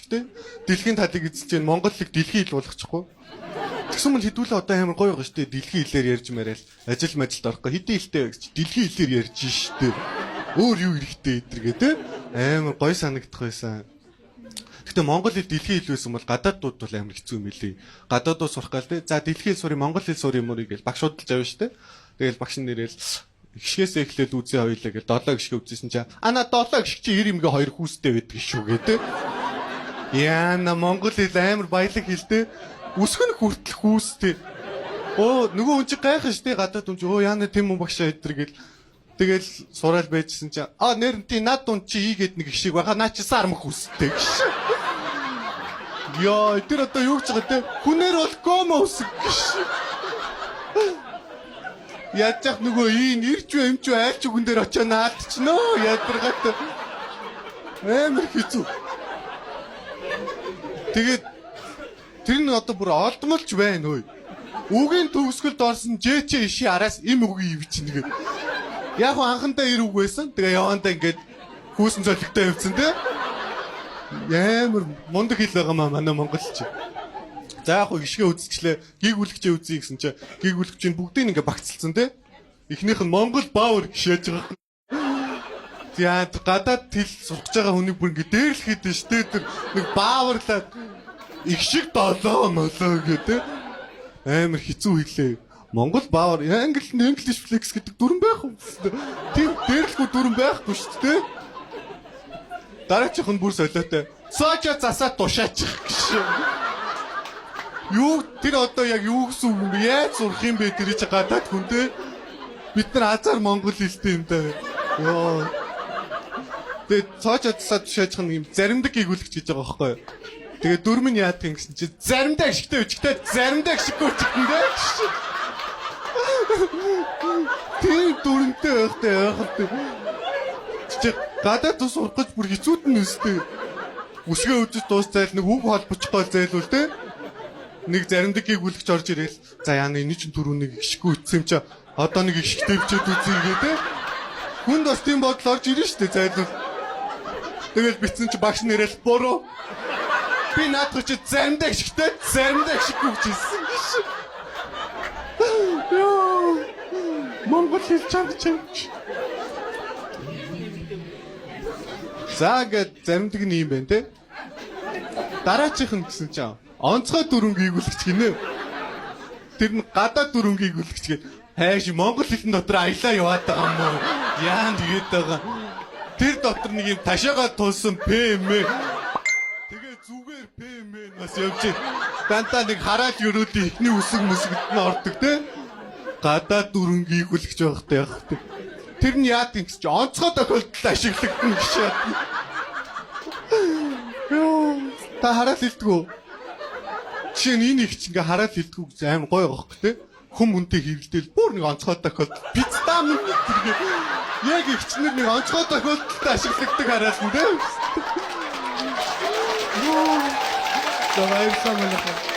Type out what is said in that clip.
шүү дээ. Дэлхийн талыг эзэлж जैन Монголыг дэлхийн хэл болгочихгүй. Тэгсэн мэл хэдүүлээ одоо амар гоё байгаа шүү дээ. Дэлхийн хэлээр ярьж мараал ажил мажилд орохгүй хэдийн хэлтэй вэ гэж дэлхийн хэлээр ярьж шүү дээ. Өөр юу хэрэгтэй эдэргээ те амар гоё санагдах байсан. Гэтэ монгол хэл дэлхийн хэл байсан бол гадаадууд бол амар хэцүү юм билий. Гадаадууд сурах гал те. За дэлхийн хэл сурыг монгол хэл сурыг мөрий гэж багш судалж авна шүү дээ. Тэгэл багш нэрэл гişгээс эхлээд үзээ хоёлаа гэж 7 гişгэ үзсэн чинь ана 7 гişг чи 90 ингээ 2 хүүстэй байдаг шүү гэдэг. Яна монгол хэл амар баялаг хэлтэй. Үсгэн хүртэл хүүстэй. Оо нөгөө хүн чи гайхах штэ гадаад хүн чи оо яана тийм юм багшаа өдр гэл. Тэгэл сураал байжсэн чинь нэрнти над дун чи ийгээд нэг гişиг байгаа наа чи сармх хүүстэй гэж. Яа тэр одоо юу гэж байгаа те хүнээр бол комо үсэг гэж. Яачих нөгөө ийн ирчүү эмчүү айлч үгэн дээр очоо наадчихноо ядаргат амар хэцүү. Тэгээд тэр нь одоо бүр олдмолч байна өө. Үгийн төгсгөлд орсон жээчээ иши араас им үгийн ивч нэгэ. Яг анхандаа ир үг байсан. Тэгээ явандаа ингээд хүүсэн золигтой явцсан те. Ямар мундаг хэл байгаа маа манай монголч. За яг гიშгэ үзчихлээ. Гиг үлгчээ үзье гэсэн чи гиг үлгчийн бүгдийг ингээ багцлцсан те. Эхнийх нь Монгол Баавар гişээж байгаа. За гадаад хэл сурч байгаа хүнийг бүр ингээ дээрлэхэд нь штэ тэр нэг Бааварлаад их шиг долоо молоо гэдэг амар хэцүү хэлээ. Монгол Баавар English flex гэдэг дүрэн байх уу? Тийм дээрлэхгүй дүрэн байхгүй шүү дээ. Дараачих нь бүр солиотой. Сочо засаа тушаачих гэж. Юу тэр одоо яг юу гэсэн үг юм бэ? Яаж сурах юм бэ тэр чи гадаад хүн те? Бид нар азар монгол хэлтэй юм даа. Йоо. Тэгээд цааш адсаад шаажих нь юм заримдаг гүйгүүлэх гэж байгаа байхгүй юу? Тэгээд дөрөв нь яадаг юм гэсэн чи заримдаа гიშгтэй үчгтэй заримдаа гიშггүй үчгтэндээ. Тийм дөрөнтэй байхтай яахад. Чи гадаад тус сурах гэж бүр хэцүүд нь өстэй. Үсгээ үзэж дуусцайл нэг үг холбочихгоо зайлвал те. Нэг заримдаг гүйгүүлэгч орж ирэл. За яана энэ чинь түрүүнийг гიშггүй үтсэн чи одоо нэг гიშгтэй бичээд үзье гэдэг. Хүнд бас тийм бодол орж ирнэ шүү дээ зайлвал. Тэгэл битсэн чи багш нэрэл буруу. Би наадах чи заримдаа гიშгтэй заримдаа гიშггүй гэсэн. Йоо. Монгол хэл чамч. За гээд заримдаг нь юм байна те. Дараачих нь гэсэн чинь онцгой дүрэн гүйгүүлэгч гинэ. Тэр нь гадаад дүрэн гүйгүүлэгч гээд хайш монгол хэлэн дотор аялаа яваад байгаа юм уу? Яан тэгээд байгаа. Тэр дотор нэг юм ташаага тулсан ПМ. Тэгээ зүгээр ПМ нас явж дантаа нэг хараад өрөөдөө ихний үсэг мүсгэд нь ордог те. Гадаад дүрэн гүйгүүлэгч байхтай яах те. Тэр нь яад юм чи онцгой тохиолдолд ашиглагдана гэж яад. Йоо та хараад хэлдэггүй. Жишээ нь энэ их ч ингээ хараад хэлдэггүй гэж аим гоё гоох те. Хүм хүнтэй хэрэлдээл бүр нэг онцгой тохиолдолд пиццам тэргээ яг ихчнэр нэг онцгой тохиолдолд ашигладаг хараад нь те. Йоо. За баярлалаа.